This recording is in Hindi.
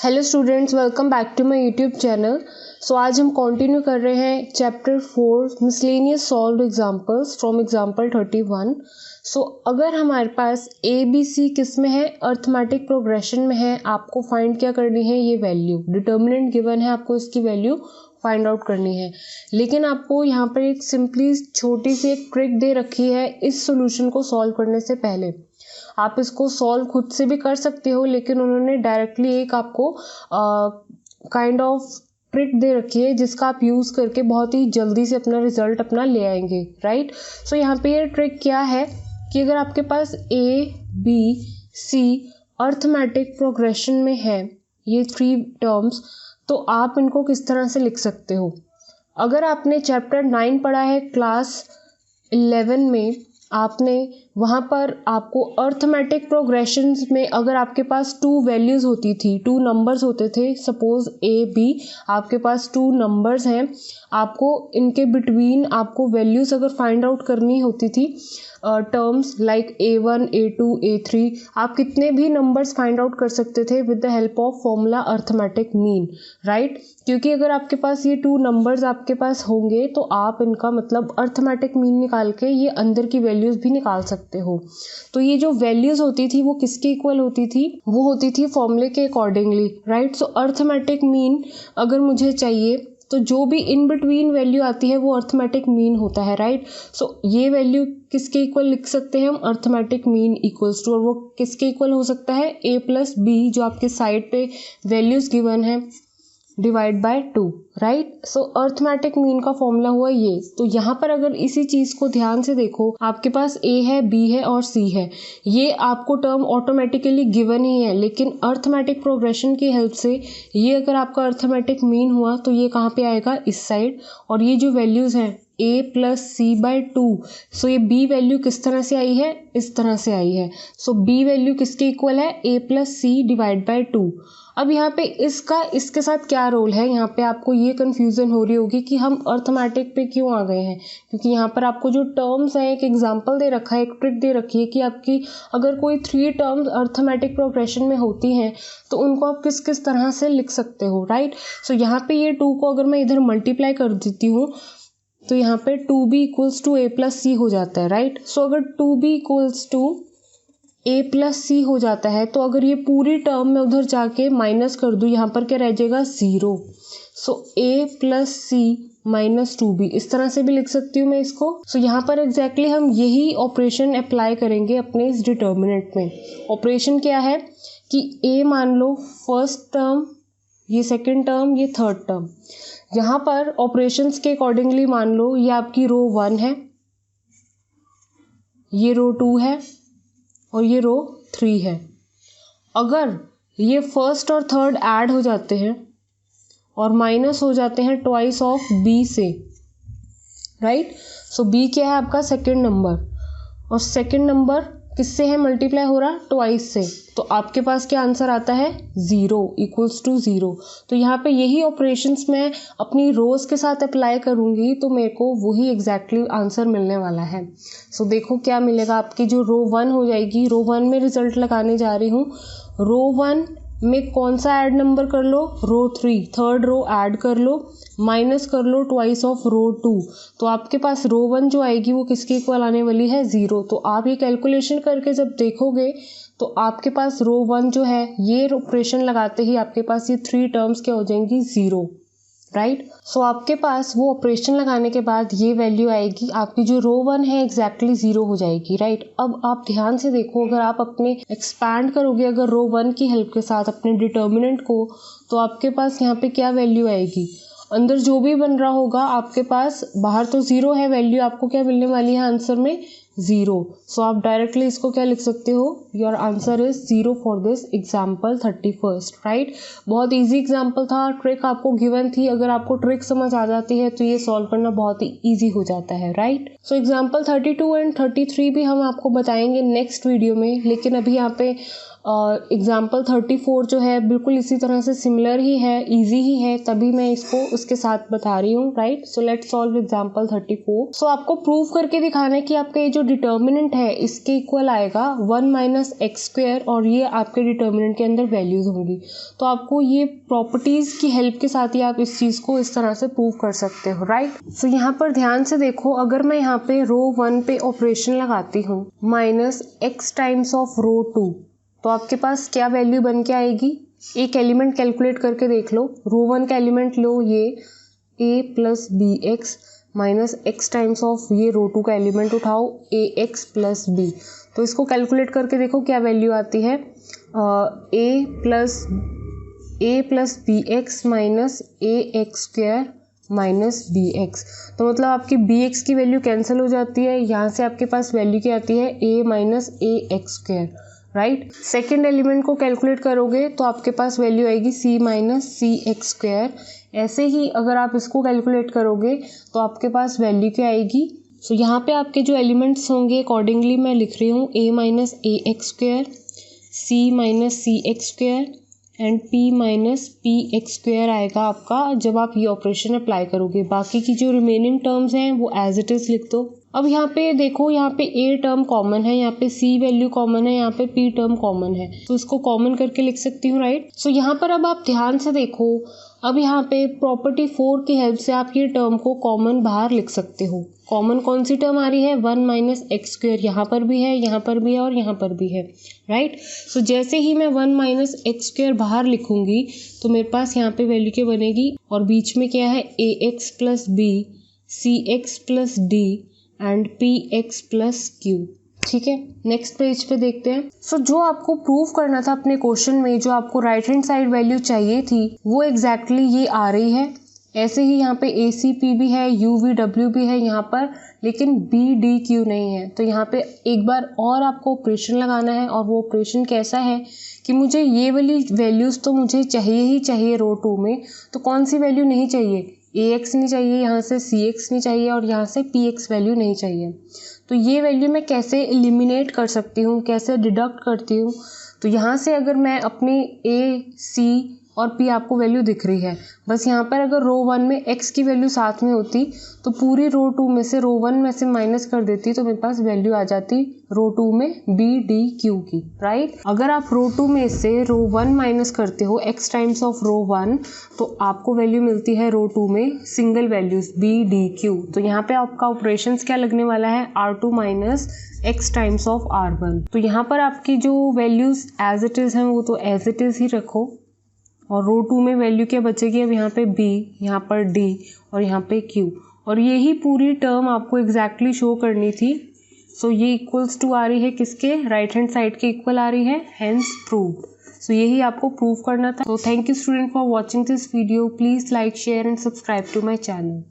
Hello students, welcome back to my YouTube channel. So आज हम कंटिन्यू कर रहे हैं chapter 4 miscellaneous solved examples from example 31। So अगर हमारे पास ए बी सी किस में है, अर्थमेटिक प्रोग्रेशन में है, आपको फाइंड क्या करनी है, ये वैल्यू डिटर्मिनेंट गिवन है, आपको इसकी वैल्यू फाइंड आउट करनी है। लेकिन आपको यहाँ पर एक सिंपली छोटी सी एक ट्रिक दे रखी है इस सॉल्यूशन को सॉल्व करने से पहले। आप इसको सॉल्व खुद से भी कर सकते हो, लेकिन उन्होंने डायरेक्टली एक आपको काइंड ऑफ ट्रिक दे रखी है जिसका आप यूज़ करके बहुत ही जल्दी से अपना रिजल्ट अपना ले आएंगे, राइट। सो यहाँ पे ये ट्रिक क्या है कि अगर आपके पास A B C arithmetic progression में है, ये 3 टर्म्स, तो आप इनको किस तरह से लिख सकते हो। अगर आपने चैप्टर 9 पढ़ा है क्लास 11 में, आपने वहाँ पर आपको अर्थमेटिक प्रोग्रेशंस में अगर आपके पास 2 वैल्यूज़ होती थी, 2 नंबर्स होते थे, सपोज ए बी, आपके पास 2 नंबर्स हैं, आपको इनके बिटवीन आपको वैल्यूज़ अगर फाइंड आउट करनी होती थी, terms like A1 A2 A3, आप कितने भी नंबर्स फाइंड आउट कर सकते थे with the help of formula arithmetic mean, right. क्योंकि अगर आपके पास ये 2 नंबर्स आपके पास होंगे तो आप इनका मतलब अर्थमेटिक मीन निकाल के ये अंदर की वैल्यूज़ भी निकाल सकते हो। तो ये जो वैल्यूज़ होती थी वो किसके इक्वल होती थी, वो होती थी फॉर्मूले के अकॉर्डिंगली, राइट। सो अर्थमेटिक मीन अगर मुझे चाहिए तो जो भी इन बिटवीन वैल्यू आती है वो अर्थमेटिक मीन होता है, राइट। सो ये वैल्यू किसके इक्वल लिख सकते हैं हम, अर्थमेटिक मीन इक्वल्स टू, और वो किसके इक्वल हो सकता है, a प्लस बी जो आपके साइड पे वैल्यूज गिवन है divide by 2, right. So arithmetic mean का फॉर्मूला हुआ ये। तो यहाँ पर अगर इसी चीज़ को ध्यान से देखो, आपके पास a है, b है और c है, ये आपको टर्म ऑटोमेटिकली गिवन ही है, लेकिन अर्थमेटिक प्रोग्रेशन की हेल्प से ये अगर आपका अर्थमेटिक मीन हुआ तो ये कहाँ पे आएगा, इस साइड। और ये जो वैल्यूज़ हैं a प्लस सी बाई 2, सो ये b वैल्यू किस तरह से आई है, इस तरह से आई है। सो b वैल्यू किसके इक्वल है, a plus C divide by 2। अब यहाँ पे इसके साथ क्या रोल है, यहाँ पे आपको ये कन्फ्यूज़न हो रही होगी कि हम अर्थमेटिक पे क्यों आ गए हैं, क्योंकि यहाँ पर आपको जो टर्म्स हैं, एक एग्जांपल दे रखा है, एक ट्रिक दे रखी है कि आपकी अगर कोई 3 टर्म्स अर्थमेटिक प्रोग्रेशन में होती हैं तो उनको आप किस किस तरह से लिख सकते हो, राइट। सो यहाँ पे ये 2 को अगर मैं इधर मल्टीप्लाई कर देती हूँ तो यहाँ पे 2b equals to a plus C हो जाता है, राइट। सो अगर 2b equals to a plus C हो जाता है तो अगर ये पूरी टर्म में उधर जाके माइनस कर दूँ, यहाँ पर क्या रह जाएगा, 0। So a plus C minus 2b, इस तरह से भी लिख सकती हूँ मैं इसको। सो यहाँ पर एग्जैक्टली हम यही ऑपरेशन अप्लाई करेंगे अपने इस डिटर्मिनेंट में। ऑपरेशन क्या है कि a मान लो फर्स्ट टर्म, ये सेकेंड टर्म, ये थर्ड टर्म। यहाँ पर ऑपरेशंस के अकॉर्डिंगली मान लो ये आपकी रो 1 है, ये रो 2 है और ये रो 3 है। अगर ये फर्स्ट और थर्ड ऐड हो जाते हैं और माइनस हो जाते हैं ट्वाइस ऑफ बी से, राइट। सो बी क्या है आपका, सेकेंड नंबर, और सेकेंड नंबर किससे है मल्टीप्लाई हो रहा, ट्वाइस से, तो आपके पास क्या आंसर आता है, 0 इक्वल्स टू 0। तो यहाँ पे यही ऑपरेशंस मैं अपनी रोज के साथ अप्लाई करूँगी तो मेरे को वही एग्जैक्टली आंसर मिलने वाला है। सो देखो क्या मिलेगा, आपकी जो रो 1 हो जाएगी, रो 1 में रिजल्ट लगाने जा रही हूँ। रो 1 में कौन सा ऐड नंबर कर लो, रो 3, थर्ड रो ऐड कर लो, माइनस कर लो ट्वाइस ऑफ रो 2, तो आपके पास रो 1 जो आएगी वो किसके इक्वल आने वाली है, 0। तो आप ये कैलकुलेशन करके जब देखोगे तो आपके पास रो 1 जो है, ये ऑपरेशन लगाते ही आपके पास ये 3 टर्म्स क्या हो जाएंगी, 0, राइट। सो आपके पास वो ऑपरेशन लगाने के बाद ये वैल्यू आएगी, आपकी जो रो 1 है एग्जैक्टली 0 हो जाएगी, राइट। अब आप ध्यान से देखो, अगर आप अपने एक्सपैंड करोगे अगर रो 1 की हेल्प के साथ अपने डिटर्मिनेंट को, तो आपके पास यहाँ पे क्या वैल्यू आएगी, अंदर जो भी बन रहा होगा आपके पास, बाहर तो 0 है वैल्यू, आपको क्या मिलने वाली है आंसर में, 0। सो आप डायरेक्टली इसको क्या लिख सकते हो, your answer is 0 for this example 31, right. बहुत इजी एग्जाम्पल था, ट्रिक आपको गिवन थी, अगर आपको ट्रिक समझ आ जाती है तो ये सॉल्व करना बहुत ही ईजी हो जाता है, राइट। सो एग्जाम्पल 32 एंड 33 भी हम आपको बताएंगे नेक्स्ट वीडियो में, लेकिन अभी यहाँ पे एग्जाम्पल 34 जो है बिल्कुल इसी तरह से सिमिलर ही है, इजी ही है, तभी मैं इसको उसके साथ बता रही हूँ, right. So let's solve example 34। सो आपको प्रूव करके दिखाना है कि आपका ये जो जो डिटर्मिनेंट है इसके इक्वल आएगा 1 माइनस एक्स स्क्वायर, और ये आपके डिटर्मिनेंट के अंदर वैल्यूज़ होंगी। तो आपको ये प्रॉपर्टीज़ की हेल्प के साथ ही आप इस चीज़ को इस तरह से प्रूव कर सकते हो, राइट। सो यहाँ पर ध्यान से देखो, अगर मैं यहाँ पे रो 1 पे ऑपरेशन लगाती हूँ माइनस एक्स टाइम्स ऑफ रो 2, तो आपके पास क्या वैल्यू बन के आएगी। एक एलिमेंट कैलकुलेट करके देख लो। रो 1 का एलिमेंट लो, ये a plus B x minus X times of ये रो 2 का एलिमेंट उठाओ ए एक्स प्लस बी। तो इसको कैलकुलेट करके देखो क्या वैल्यू आती है। A plus B x minus A x square minus B x. तो मतलब आपकी बी एक्स की वैल्यू कैंसिल हो जाती है, यहाँ से आपके पास वैल्यू क्या आती है A minus A x square, right. Second element को कैलकुलेट करोगे तो आपके पास वैल्यू आएगी C minus C x square. ऐसे ही अगर आप इसको कैलकुलेट करोगे तो आपके पास वैल्यू क्या आएगी। सो यहाँ पे आपके जो एलिमेंट्स होंगे अकॉर्डिंगली मैं लिख रही हूँ A minus A x square, C minus C x square and P minus P x square आएगा आपका जब आप ये ऑपरेशन अप्लाई करोगे। बाकी की जो रिमेनिंग टर्म्स हैं वो एज इट इज़ लिख दो। अब यहाँ पे देखो, यहाँ पे ए टर्म कॉमन है, यहाँ पे सी वैल्यू कॉमन है, यहाँ पे पी टर्म कॉमन है, तो इसको कॉमन करके लिख सकती हूँ, राइट। सो यहाँ पर अब आप ध्यान से देखो, अब यहाँ पे प्रॉपर्टी 4 की हेल्प से आप ये टर्म को कॉमन बाहर लिख सकते हो। कॉमन कौन सी टर्म आ रही है 1 माइनस एक्स स्क्वायर, यहाँ पर भी है, यहाँ पर भी है और यहाँ पर भी है, राइट। सो जैसे ही मैं 1 माइनस एक्स स्क्वायर बाहर लिखूंगी तो मेरे पास यहाँ पे वैल्यू क्या बनेगी, और बीच में क्या है A x plus B, C x plus D and P x plus Q. ठीक है, नेक्स्ट पेज पे देखते हैं। सो जो आपको प्रूव करना था अपने क्वेश्चन में, जो आपको राइट हैंड साइड वैल्यू चाहिए थी वो एग्जैक्टली ये आ रही है। ऐसे ही यहाँ पे ए सी पी भी है, यू वी डब्ल्यू भी है यहाँ पर, लेकिन बी डी क्यू नहीं है। तो यहाँ पे एक बार और आपको ऑपरेशन लगाना है, और वो ऑपरेशन कैसा है कि मुझे ये वाली वैल्यूज़ तो मुझे चाहिए ही चाहिए रो 2 में। तो कौन सी वैल्यू नहीं चाहिए, ए एक्स नहीं चाहिए, यहाँ से सी एक्स नहीं चाहिए और यहाँ से पी एक्स वैल्यू नहीं चाहिए। तो ये वैल्यू मैं कैसे एलिमिनेट कर सकती हूँ, कैसे डिडक्ट करती हूँ। तो यहाँ से अगर मैं अपनी ए सी और पी आपको वैल्यू दिख रही है, बस यहाँ पर अगर रो 1 में x की वैल्यू साथ में होती तो पूरी रो 2 में से रो 1 में से माइनस कर देती तो मेरे पास वैल्यू आ जाती रो 2 में बी डी क्यू की, राइट। अगर आप रो 2 में से रो 1 माइनस करते हो x टाइम्स ऑफ रो 1 तो आपको वैल्यू मिलती है रो 2 में single values B D Q. तो यहाँ पे आपका ऑपरेशन क्या लगने वाला है R2 minus x times of R1। तो यहाँ पर आपकी जो वैल्यूज एज इट इज़ हैं वो तो एज इट इज़ ही रखो, और रो 2 में वैल्यू क्या बचेगी, अब यहाँ पे b, यहाँ पर d और यहाँ पे q, और यही पूरी टर्म आपको एग्जैक्टली शो करनी थी। सो ये इक्वल्स टू आ रही है किसके, राइट हैंड साइड के इक्वल आ रही है, हेंस प्रूव्ड। सो यही आपको प्रूव करना था। तो thank you student for watching this video. Please like, share and subscribe to my channel.